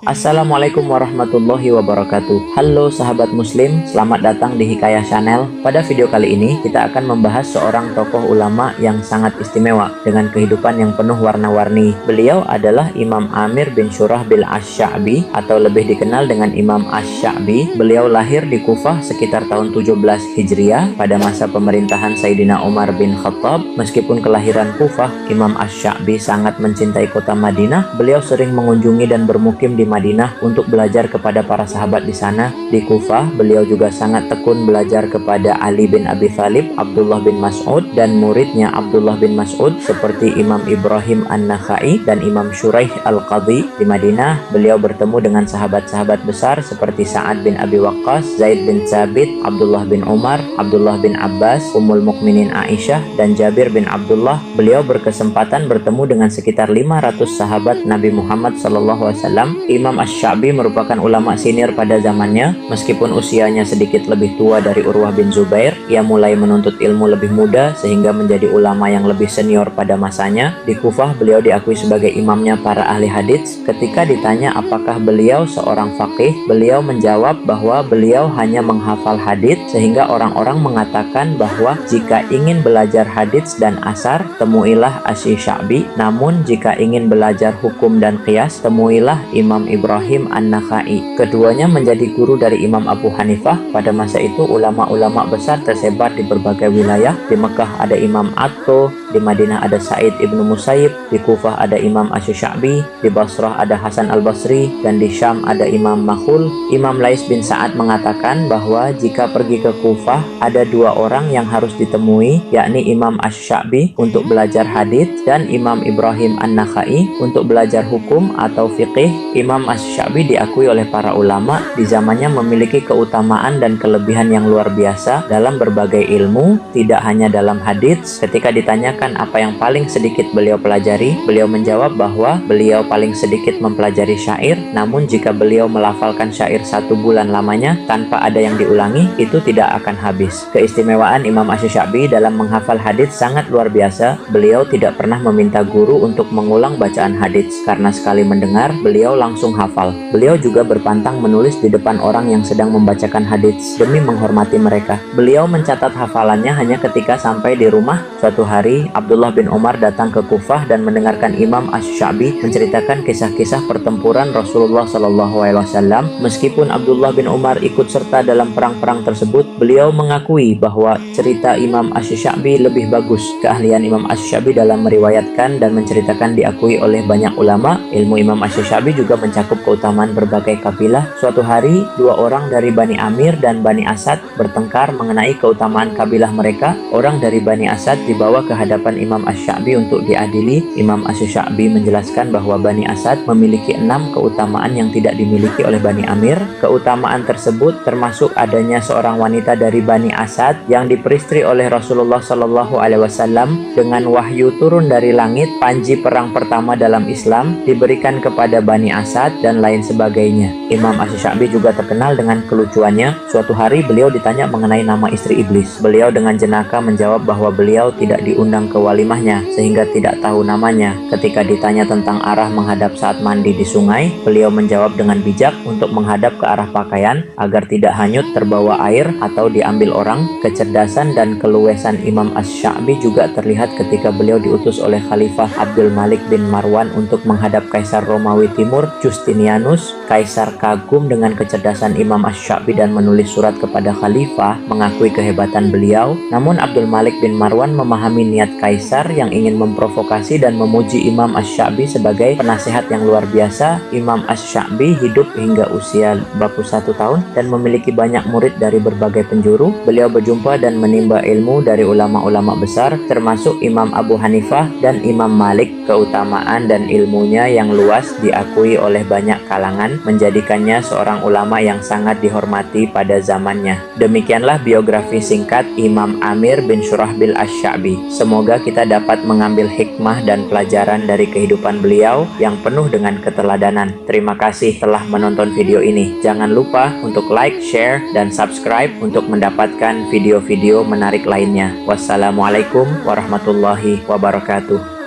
Assalamualaikum warahmatullahi wabarakatuh. Halo sahabat muslim, selamat datang di Hikayah Channel. Pada video kali ini kita akan membahas seorang tokoh ulama yang sangat istimewa dengan kehidupan yang penuh warna-warni. Beliau adalah Imam Amir bin Syurahbil Asy-Sya'bi atau lebih dikenal dengan Imam Asy-Sya'bi. Beliau lahir di Kufah sekitar tahun 17 Hijriah pada masa pemerintahan Sayyidina Umar bin Khattab. Meskipun kelahiran Kufah, Imam Asy-Sya'bi sangat mencintai kota Madinah. Beliau sering mengunjungi dan bermukim di Madinah untuk belajar kepada para sahabat di sana. Di Kufah, beliau juga sangat tekun belajar kepada Ali bin Abi Thalib, Abdullah bin Mas'ud, dan muridnya Abdullah bin Mas'ud seperti Imam Ibrahim An-Nakhai dan Imam Syuraih Al-Qadhi. Di Madinah, beliau bertemu dengan sahabat-sahabat besar seperti Sa'ad bin Abi Waqqas, Zaid bin Thabit, Abdullah bin Umar, Abdullah bin Abbas, Ummul Mukminin Aisyah, dan Jabir bin Abdullah. Beliau berkesempatan bertemu dengan sekitar 500 sahabat Nabi Muhammad SAW. Imam Asy-Sya'bi merupakan ulama senior pada zamannya. Meskipun usianya sedikit lebih tua dari Urwah bin Zubair, ia mulai menuntut ilmu lebih muda sehingga menjadi ulama yang lebih senior pada masanya. Di Kufah, beliau diakui sebagai imamnya para ahli hadits. Ketika ditanya apakah beliau seorang faqih, beliau menjawab bahwa beliau hanya menghafal hadits, sehingga orang-orang mengatakan bahwa jika ingin belajar hadits dan asar, temuilah Asy-Sya'bi. Namun jika ingin belajar hukum dan qiyas, temuilah Imam Ibrahim An-Nakhai. Keduanya menjadi guru dari Imam Abu Hanifah. Pada masa itu ulama-ulama besar tersebar di berbagai wilayah. Di Mekah ada Imam Atto, di Madinah ada Sa'id ibnu Musayyib, di Kufah ada Imam Asy-Sya'bi, di Basrah ada Hasan al-Basri, dan di Syam ada Imam Makhul. Imam Lais bin Sa'ad mengatakan bahwa jika pergi ke Kufah ada dua orang yang harus ditemui, yakni Imam Asy-Sya'bi untuk belajar hadits dan Imam Ibrahim An-Nakhai untuk belajar hukum atau fiqih. Imam Asy-Sya'bi diakui oleh para ulama di zamannya memiliki keutamaan dan kelebihan yang luar biasa dalam berbagai ilmu, tidak hanya dalam hadits. Ketika ditanyakan apa yang paling sedikit beliau pelajari, beliau menjawab bahwa beliau paling sedikit mempelajari syair, namun jika beliau melafalkan syair 1 bulan lamanya tanpa ada yang diulangi, itu tidak akan habis. Keistimewaan Imam Asy-Sya'bi dalam menghafal hadits sangat luar biasa. Beliau tidak pernah meminta guru untuk mengulang bacaan hadits, karena sekali mendengar, beliau langsung hafal. Beliau juga berpantang menulis di depan orang yang sedang membacakan hadits demi menghormati mereka. Beliau mencatat hafalannya hanya ketika sampai di rumah. Suatu hari, Abdullah bin Umar datang ke Kufah dan mendengarkan Imam Asy-Sya'bi menceritakan kisah-kisah pertempuran Rasulullah SAW. Meskipun Abdullah bin Umar ikut serta dalam perang-perang tersebut, beliau mengakui bahwa cerita Imam Asy-Sya'bi lebih bagus. Keahlian Imam Asy-Sya'bi dalam meriwayatkan dan menceritakan diakui oleh banyak ulama. Ilmu Imam Asy-Sya'bi juga mencakup keutamaan berbagai kabilah. Suatu hari, dua orang dari Bani Amir dan Bani Asad bertengkar mengenai keutamaan kabilah mereka. Orang dari Bani Asad dibawa ke hadapan Imam Asy-Sya'bi untuk diadili. Imam Asy-Sya'bi menjelaskan bahwa Bani Asad memiliki 6 keutamaan yang tidak dimiliki oleh Bani Amir. Keutamaan tersebut termasuk adanya seorang wanita dari Bani Asad yang diperistri oleh Rasulullah SAW dengan wahyu turun dari langit. Panji perang pertama dalam Islam diberikan kepada Bani Asad dan lain sebagainya. Imam Asy-Sya'bi juga terkenal dengan kelucuannya. Suatu hari beliau ditanya mengenai nama istri iblis. Beliau dengan jenaka menjawab bahwa beliau tidak diundang ke walimahnya sehingga tidak tahu namanya. Ketika ditanya tentang arah menghadap saat mandi di sungai, beliau menjawab dengan bijak untuk menghadap ke arah pakaian agar tidak hanyut terbawa air atau diambil orang. Kecerdasan dan keluesan Imam Asy-Sya'bi juga terlihat ketika beliau diutus oleh Khalifah Abdul Malik bin Marwan untuk menghadap Kaisar Romawi Timur Justinianus. Kaisar kagum dengan kecerdasan Imam Asy-Sya'bi dan menulis surat kepada Khalifah mengakui kehebatan beliau. Namun Abdul Malik bin Marwan memahami niat Kaisar yang ingin memprovokasi dan memuji Imam Asy-Sya'bi sebagai penasehat yang luar biasa. Imam Asy-Sya'bi hidup hingga usia 21 tahun dan memiliki banyak murid dari berbagai penjuru. Beliau berjumpa dan menimba ilmu dari ulama-ulama besar termasuk Imam Abu Hanifah dan Imam Malik. Keutamaan dan ilmunya yang luas diakui oleh banyak kalangan, menjadikannya seorang ulama yang sangat dihormati pada zamannya. Demikianlah biografi singkat Imam Amir bin Syurahbil Asy-Sya'bi. Semoga kita dapat mengambil hikmah dan pelajaran dari kehidupan beliau yang penuh dengan keteladanan. Terima kasih telah menonton video ini. Jangan lupa untuk like, share, dan subscribe untuk mendapatkan video-video menarik lainnya. Wassalamualaikum warahmatullahi wabarakatuh.